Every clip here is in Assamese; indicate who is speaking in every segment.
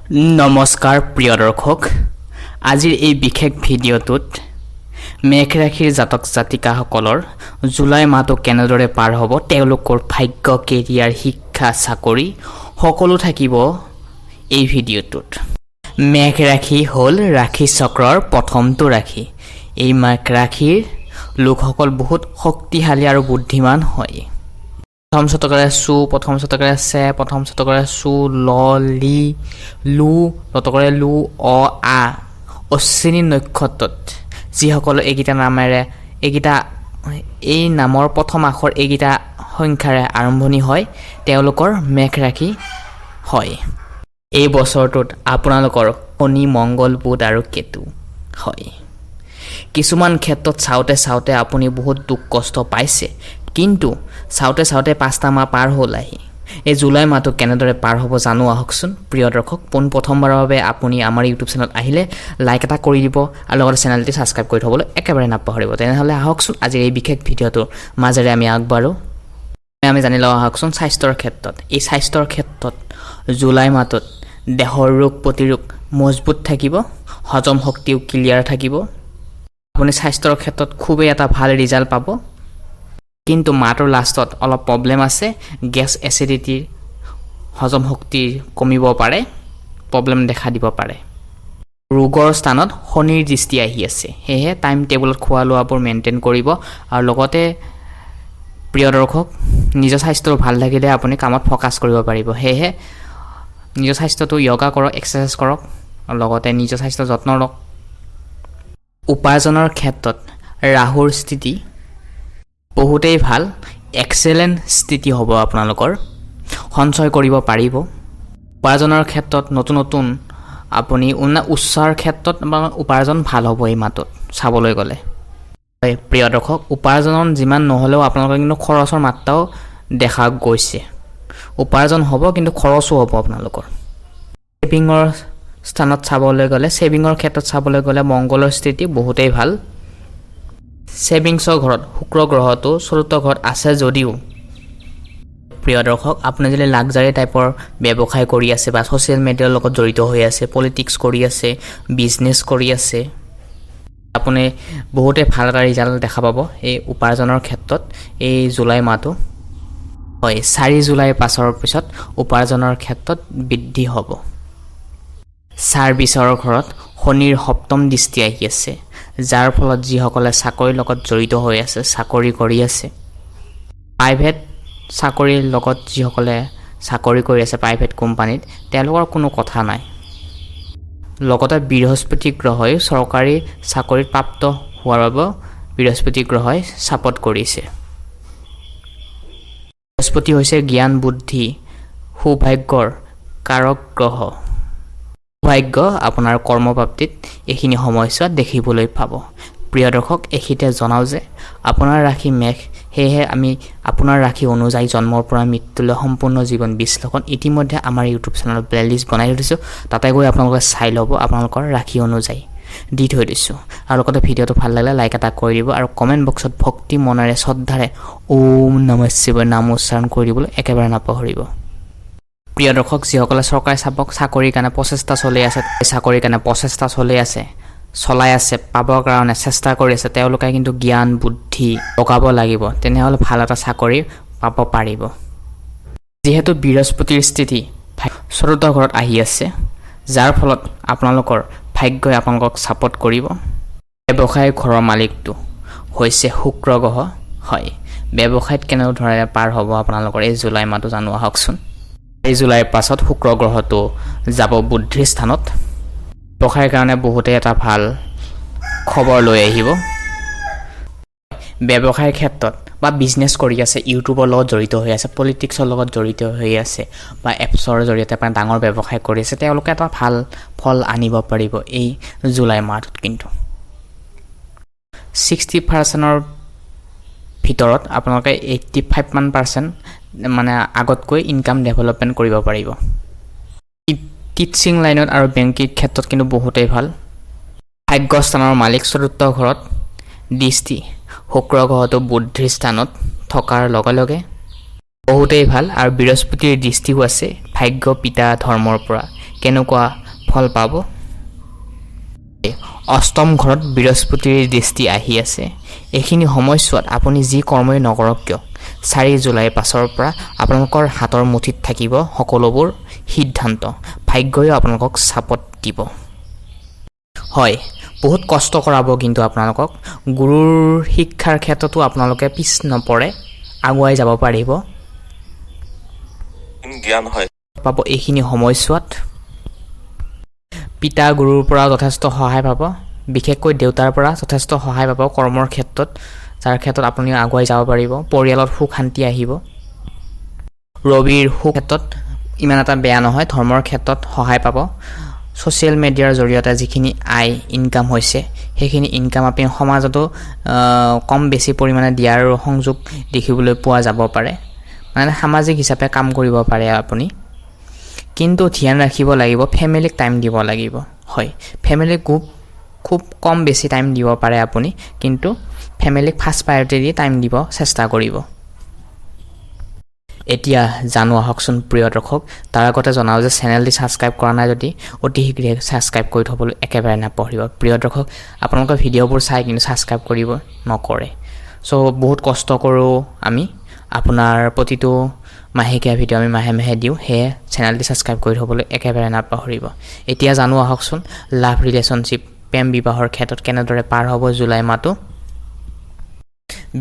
Speaker 1: নমস্কাৰ প্ৰিয় দৰ্শক, আজিৰ এই বিশেষ ভিডিঅ'টোত মেঘ ৰাশিৰ জাতক জাতিকাসকলৰ জুলাই মাহটো কেনেদৰে পাৰ হ'ব, তেওঁলোকৰ ভাগ্য, কেৰিয়াৰ, শিক্ষা, চাকৰি সকলো থাকিব এই ভিডিঅ'টোত। মেঘ ৰাশি হ'ল ৰাশি চক্ৰৰ প্ৰথমটো ৰাশি। এই মেঘ ৰাশিৰ লোকসকল বহুত শক্তিশালী আৰু বুদ্ধিমান হয়। প্ৰথম শতকৰে চু, প্ৰথম শতকৰে চে, প্ৰথম শতকৰে চু, ল, লি, লু, লতকৰে লু, অ, আ, অশ্বিনী নক্ষত্ৰত যিসকলে এইকেইটা নামেৰে এই নামৰ প্ৰথম আখৰ এইকেইটা সংখ্যাৰে আৰম্ভণি হয়, তেওঁলোকৰ মেঘ ৰাশি হয়। এই বছৰটোত আপোনালোকৰ শনি, মংগল, বুধ আৰু কেতু হয়। কিছুমান ক্ষেত্ৰত চাওঁতে আপুনি বহুত দুখ কষ্ট পাইছে, কিন্তু চাওঁতে 5টা মাহ পাৰ হ'ল আহি। এই জুলাই মাহটো কেনেদৰে পাৰ হ'ব জানো আহকচোন প্ৰিয় দৰ্শক। প্ৰথমবাৰৰ বাবে আপুনি আমাৰ ইউটিউব চেনেলত আহিলে লাইক এটা কৰি দিব আৰু লগতে চেনেলটি ছাবস্ক্ৰাইব কৰি থ'বলৈ একেবাৰে নাপাহৰিব। তেনেহ'লে আহকচোন আজিৰ এই বিশেষ ভিডিঅ'টোৰ মাজেৰে আমি আগবাঢ়োঁ। আমি জানি লওঁ আহকচোন স্বাস্থ্যৰ ক্ষেত্ৰত। এই স্বাস্থ্যৰ ক্ষেত্ৰত জুলাই মাহটোত দেহৰ ৰোগ প্ৰতিৰোধ মজবুত থাকিব, হজম শক্তিও ক্লিয়াৰ থাকিব। আপুনি স্বাস্থ্যৰ ক্ষেত্ৰত খুবেই এটা ভাল ৰিজাল্ট পাব, কিন্তু মাহটোৰ লাষ্টত অলপ প্ৰব্লেম আছে। গেছ, এচিডিটিৰ, হজম শক্তি কমিব পাৰে, প্ৰব্লেম দেখা দিব পাৰে। ৰোগৰ স্থানত শনিৰ দৃষ্টি আহি আছে, সেয়েহে টাইম টেবুলত খোৱা লোৱাবোৰ মেইনটেইন কৰিব। আৰু লগতে প্ৰিয় দৰ্শক, নিজৰ স্বাস্থ্যটো ভাল থাকিলে আপুনি কামত ফ'কাছ কৰিব পাৰিব। সেয়েহে নিজৰ স্বাস্থ্যটো য়োগা কৰক, এক্সাৰচাইজ কৰক, আৰু লগতে নিজৰ স্বাস্থ্যৰ যত্ন লওক। উপাৰ্জনৰ ক্ষেত্ৰত ৰাহুৰ স্থিতি বহুতেই ভাল, এক্সেলেণ্ট স্থিতি হ'ব আপোনালোকৰ। সঞ্চয় কৰিব পাৰিব। উপাৰ্জনৰ ক্ষেত্ৰত নতুন আপুনি উচ্চাৰ ক্ষেত্ৰত উপাৰ্জন ভাল হ'ব এই মাহটোত চাবলৈ গ'লে। প্ৰিয় দৰ্শক, উপাৰ্জন যিমান নহ'লেও আপোনালোকৰ কিন্তু খৰচৰ মাত্ৰাও দেখা গৈছে। উপাৰ্জন হ'ব কিন্তু খৰচো হ'ব আপোনালোকৰ। ছেভিঙৰ স্থানত চাবলৈ গ'লে, ছেভিঙৰ ক্ষেত্ৰত চাবলৈ গ'লে মংগলৰ স্থিতি বহুতেই ভাল। ছেভিংছৰ ঘৰত শুক্ৰ গ্ৰহটো 4ৰ্থ ঘৰত আছে যদিও প্ৰিয় দৰ্শক, আপুনি যদি লাক্সাৰী টাইপৰ ব্যৱসায় কৰি আছে বা ছ'চিয়েল মিডিয়াৰ লগত জড়িত হৈ আছে, পলিটিক্স কৰি আছে, বিজনেছ কৰি আছে, আপুনি বহুতেই ভাল এটা ৰিজাল্ট দেখা পাব এই উপাৰ্জনৰ ক্ষেত্ৰত এই জুলাই মাহটো। হয়, 4 জুলাইৰ পাছৰ পিছত উপাৰ্জনৰ ক্ষেত্ৰত বৃদ্ধি হ'ব। ছাৰ্ভিচৰ ঘৰত শনিৰ 7ম দৃষ্টি আহি আছে, যাৰ ফলত যিসকলে চাকৰিৰ লগত জড়িত হৈ আছে, চাকৰি কৰি আছে, প্ৰাইভেট চাকৰিৰ লগত যিসকলে চাকৰি কৰি আছে প্ৰাইভেট কোম্পানীত, তেওঁলোকৰ কোনো কথা নাই। লগতে বৃহস্পতি গ্ৰহই চৰকাৰী চাকৰিত প্ৰাপ্ত হোৱাৰ বাবে বৃহস্পতি গ্ৰহই ছাপোৰ্ট কৰিছে। বৃহস্পতি হৈছে জ্ঞান, বুদ্ধি, সৌভাগ্যৰ কাৰক গ্ৰহ। সৌভাগ্য আপোনাৰ কৰ্মপ্ৰাপ্তিত এইখিনি সময়ছোৱাত দেখিবলৈ পাব। প্ৰিয় দৰ্শক, এইখিনিতে জনাওঁ যে আপোনাৰ ৰাশি মেঘ, সেয়েহে আমি আপোনাৰ ৰাশি অনুযায়ী জন্মৰ পৰা মৃত্যুলৈ সম্পূৰ্ণ জীৱন বিশ্লেষণ ইতিমধ্যে আমাৰ ইউটিউব চেনেলত প্লেলিষ্ট বনাই দিছোঁ, তাতে গৈ আপোনালোকে চাই ল'ব। আপোনালোকৰ ৰাশি অনুযায়ী দি থৈ দিছোঁ। আৰু লগতে ভিডিঅ'টো ভাল লাগিলে লাইক এটা কৰি দিব আৰু কমেণ্ট বক্সত ভক্তি মনেৰে শ্ৰদ্ধাৰে ওম নমঃ শিৱায় নাম উচ্চাৰণ কৰি দিবলৈ একেবাৰে নাপাহৰিব। প্ৰিয় দৰ্শক, যিসকলে চৰকাৰী চাকৰিৰ কাৰণে প্ৰচেষ্টা চলাই আছে, পাবৰ কাৰণে চেষ্টা কৰি আছে, তেওঁলোকে কিন্তু জ্ঞান, বুদ্ধি লগাব লাগিব, তেনেহ'লে ভাল এটা চাকৰি পাব পাৰিব। যিহেতু বৃহস্পতিৰ স্থিতি 4ৰ্থ ঘৰত আহি আছে, যাৰ ফলত আপোনালোকৰ ভাগ্যই আপোনালোকক ছাপোৰ্ট কৰিব। ব্যৱসায়ৰ ঘৰৰ মালিকটো হৈছে শুক্ৰ গ্ৰহ। হয়, ব্যৱসায়ত কেনেধৰণে পাৰ হ'ব আপোনালোকৰ এই জুলাই মাহটো জানো আহকচোন। এই জুলাইৰ পাছত শুক্ৰ গ্ৰহটো যাব বুদ্ধিৰ স্থানত। ব্যৱসায়ৰ কাৰণে বহুতেই এটা ভাল খবৰ লৈ আহিব। ব্যৱসায়ৰ ক্ষেত্ৰত বা বিজনেছ কৰি আছে, ইউটিউবৰ লগত জড়িত হৈ আছে, পলিটিক্সৰ লগত জড়িত হৈ আছে বা এপছৰ জৰিয়তে আপোনাৰ ডাঙৰ ব্যৱসায় কৰি আছে, তেওঁলোকে এটা ভাল ফল আনিব পাৰিব এই জুলাই মাহটোত। কিন্তু 60%ৰ ভিতৰত আপোনালোকে 85% মানে আগতকৈ ইনকাম ডেভেলপমেণ্ট কৰিব পাৰিব। টিচিং লাইনত আৰু বেংকিং ক্ষেত্ৰত কিন্তু বহুতেই ভাল। ভাগ্যস্থানৰ মালিক 4ৰ্থ ঘৰত দৃষ্টি, শুক্ৰ গ্ৰহটো বুদ্ধিৰ স্থানত থকাৰ লগে লগে বহুতেই ভাল। আৰু বৃহস্পতিৰ দৃষ্টিও আছে ভাগ্য, পিতা, ধৰ্মৰ পৰা, কেনেকুৱা ফল পাব। অষ্টম ঘৰত বৃহস্পতিৰ দৃষ্টি আহি আছে। এইখিনি সময়ছোৱাত আপুনি যি কৰ্মই নকৰক কিয় 4 জুলাইৰ পাছৰ পৰা আপোনালোকৰ হাতৰ মুঠিত থাকিব সকলোবোৰ সিদ্ধান্ত। ভাগ্যই আপোনালোকক চাপত দিব। হয়, বহুত কষ্ট কৰাব কিন্তু আপোনালোকক। গুৰুৰ শিক্ষাৰ ক্ষেত্ৰতো আপোনালোকে পিছ নপৰে, আগুৱাই যাব পাৰিব। জ্ঞান হয় পাব এইখিনি সময়ছোৱাত। পিতা গুৰুৰ পৰা যথেষ্ট সহায় পাব, বিশেষকৈ দেউতাৰ পৰা যথেষ্ট সহায় পাব কৰ্মৰ ক্ষেত্ৰত, যাৰ ক্ষেত্ৰত আপুনি আগুৱাই যাব পাৰিব। পৰিয়ালত সুখ শান্তি আহিব। ৰবিৰ সুখ ক্ষেত্ৰত ইমান এটা বেয়া নহয়, ধৰ্মৰ ক্ষেত্ৰত সহায় পাব। ছ'চিয়েল মিডিয়াৰ জৰিয়তে যিখিনি আয় ইনকাম হৈছে সেইখিনি ইনকাম আপুনি সমাজতো কম বেছি পৰিমাণে দিয়াৰ সংযোগ দেখিবলৈ পোৱা যাব পাৰে। মানে সামাজিক হিচাপে কাম কৰিব পাৰে আপুনি। কিন্তু ধ্যান ৰাখিব লাগিব, ফেমিলিক টাইম দিব লাগিব। হয়, ফেমিলিক খুব কম বেছি টাইম দিব পাৰে আপুনি, কিন্তু ফেমিলিক ফাৰ্ষ্ট প্ৰায়ৰিটি দি টাইম দিব চেষ্টা কৰিব। এতিয়া জানো আহকচোন প্ৰিয় দৰ্শক, তাৰ আগতে জনাওঁ যে চেনেলটি ছাবস্ক্ৰাইব কৰা নাই যদি অতি শীঘ্ৰে ছাবস্ক্ৰাইব কৰি থ'বলৈ একেবাৰে নাপাহৰিব। প্ৰিয় দৰ্শক, আপোনালোকে ভিডিঅ'বোৰ চাই কিন্তু ছাবস্ক্ৰাইব কৰিব নকৰে। চ' বহুত কষ্ট কৰোঁ আমি, আপোনাৰ প্ৰতিটো মাহেকীয়া ভিডিঅ' আমি মাহে মাহে দিওঁ, সেয়ে চেনেলটি ছাবস্ক্ৰাইব কৰি থ'বলৈ একেবাৰে নাপাহৰিব। এতিয়া জানো আহকচোন লাভ ৰিলেশ্যনশ্বিপ, প্ৰেম বিবাহৰ ক্ষেত্ৰত কেনেদৰে পাৰ হ'ব জুলাই মাহটো।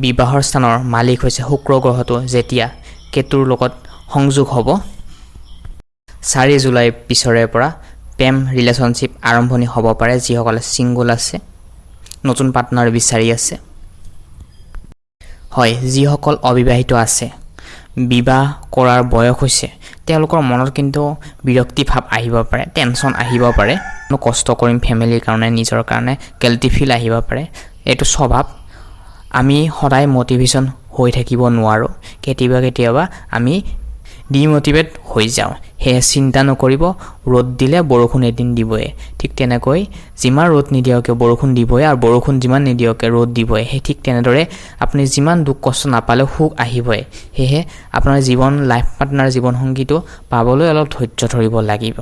Speaker 1: বিবাহৰ স্থানৰ মালিক হৈছে শুক্ৰ গ্ৰহটো, যেতিয়া কেতুৰ লগত সংযোগ হ'ব 4 জুলাইৰ পিছৰে পৰা প্ৰেম ৰিলেশ্যনশ্বিপ আৰম্ভণি হ'ব পাৰে। যিসকলে ছিংগল আছে, নতুন পাৰ্টনাৰ বিচাৰি আছে। হয়, যিসকল অবিবাহিত আছে, বিবাহ কৰাৰ বয়স হৈছে, তেওঁলোকৰ মনত কিন্তু বিৰক্তি ভাৱ আহিব পাৰে, টেনশ্যন আহিব পাৰে। কষ্ট কৰিম ফেমিলিৰ কাৰণে, নিজৰ কাৰণে গিল্টি ফিল আহিব পাৰে। এইটো স্বভাৱ। আমি সদায় মটিভেশ্যন হৈ থাকিব নোৱাৰোঁ, কেতিয়াবা আমি ডিমটিভেট হৈ যাওঁ। সেয়ে চিন্তা নকৰিব, ৰ'দ দিলে বৰষুণ এদিন দিবই। ঠিক তেনেকৈ যিমান ৰ'দ নিদিয়ক কিয় বৰষুণ দিবই, আৰু বৰষুণ যিমান নিদিয়ক কিয় ৰ'দ দিবই। সেই ঠিক তেনেদৰে আপুনি যিমান দুখ কষ্ট নাপালেও সুখ আহিবই। সেয়েহে আপোনাৰ লাইফ পাৰ্টনাৰ জীৱনসংগীটো পাবলৈ অলপ ধৈৰ্য ধৰিব লাগিব।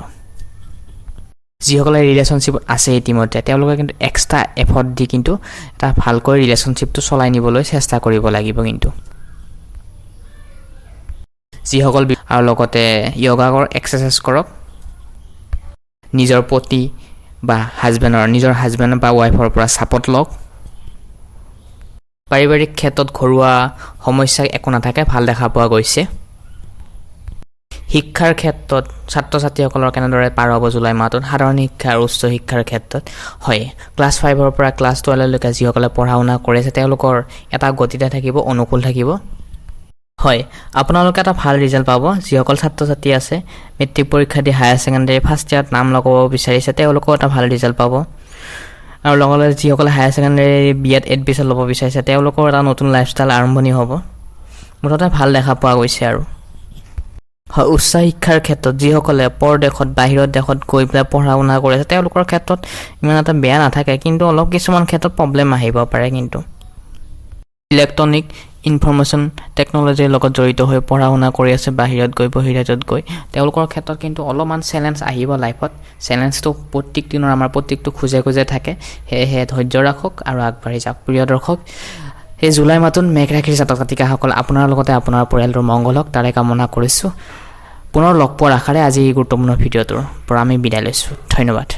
Speaker 1: যিসকলে ৰিলেশ্যনশ্বিপত আছে ইতিমধ্যে, তেওঁলোকে কিন্তু এক্সট্ৰা এফৰ্ট দি কিন্তু এটা ভালকৈ ৰিলেশ্যনশ্বিপটো চলাই নিবলৈ চেষ্টা কৰিব লাগিব। কিন্তু যিসকল আৰু লগতে য়োগা কৰক, এক্সাৰচাইজ কৰক, নিজৰ পতি বা নিজৰ হাজবেণ্ড বা ৱাইফৰ পৰা ছাপৰ্ট লওক। পাৰিবাৰিক ক্ষেত্ৰত ঘৰুৱা সমস্যা একো নাথাকে, ভাল দেখা পোৱা গৈছে। শিক্ষাৰ ক্ষেত্ৰত ছাত্ৰ ছাত্ৰীসকলৰ কেনেদৰে পাৰ হ'ব জুলাই মাহটোত, সাধাৰণ শিক্ষা আৰু উচ্চ শিক্ষাৰ ক্ষেত্ৰত। হয়, ক্লাছ 5ৰ পৰা ক্লাছ 12লৈকে যিসকলে পঢ়া শুনা কৰি আছে, তেওঁলোকৰ এটা গতিতে থাকিব, অনুকূল থাকিব। হয়, আপোনালোকে এটা ভাল ৰিজাল্ট পাব। যিসকল ছাত্ৰ ছাত্ৰী আছে, মেট্ৰিক পৰীক্ষা দি হায়াৰ ছেকেণ্ডেৰী ফাৰ্ষ্ট ইয়াৰত নাম লগাব বিচাৰিছে, তেওঁলোকেও এটা ভাল ৰিজাল্ট পাব। আৰু লগতে যিসকলে হায়াৰ ছেকেণ্ডেৰী বিএড এডমিশ্যন ল'ব বিচাৰিছে, তেওঁলোকৰ এটা নতুন লাইফষ্টাইল আৰম্ভণি হ'ব। মুঠতে ভাল দেখা পোৱা গৈছে। আৰু হয়, উচ্চ শিক্ষাৰ ক্ষেত্ৰত যিসকলে পৰদেশত বাহিৰৰ দেশত গৈ পেলাই পঢ়া শুনা কৰি আছে, তেওঁলোকৰ ক্ষেত্ৰত ইমান এটা বেয়া নাথাকে, কিন্তু অলপ কিছুমান ক্ষেত্ৰত প্ৰব্লেম আহিব পাৰে। কিন্তু ইলেক্ট্ৰনিক ইনফৰমেশ্যন টেকন'লজিৰ লগত জড়িত হৈ পঢ়া শুনা কৰি আছে বাহিৰত গৈ, বহিৰাজ্যত গৈ, তেওঁলোকৰ ক্ষেত্ৰত কিন্তু অলপমান চেলেঞ্জ আহিব লাইফত। চেলেঞ্জটো প্ৰত্যেক দিনৰ আমাৰ প্ৰত্যেকটো খোজে খোজে থাকে। সেয়েহে ধৈৰ্য ৰাখক আৰু আগবাঢ়ি যাওক। প্ৰিয় দৰ্শক, এই জুলাই মাহটোত মেঘ ৰাশিৰ জাতক জাতিকাসকল আপোনাৰ লগতে আপোনাৰ পৰিয়ালটোৰ মংগল হওক, তাৰে কামনা কৰিছোঁ। পুনৰ লগ পোৱাৰ আশাৰে আজি এই গুৰুত্বপূৰ্ণ ভিডিঅ'টোৰ পৰা আমি বিদায় লৈছোঁ। ধন্যবাদ।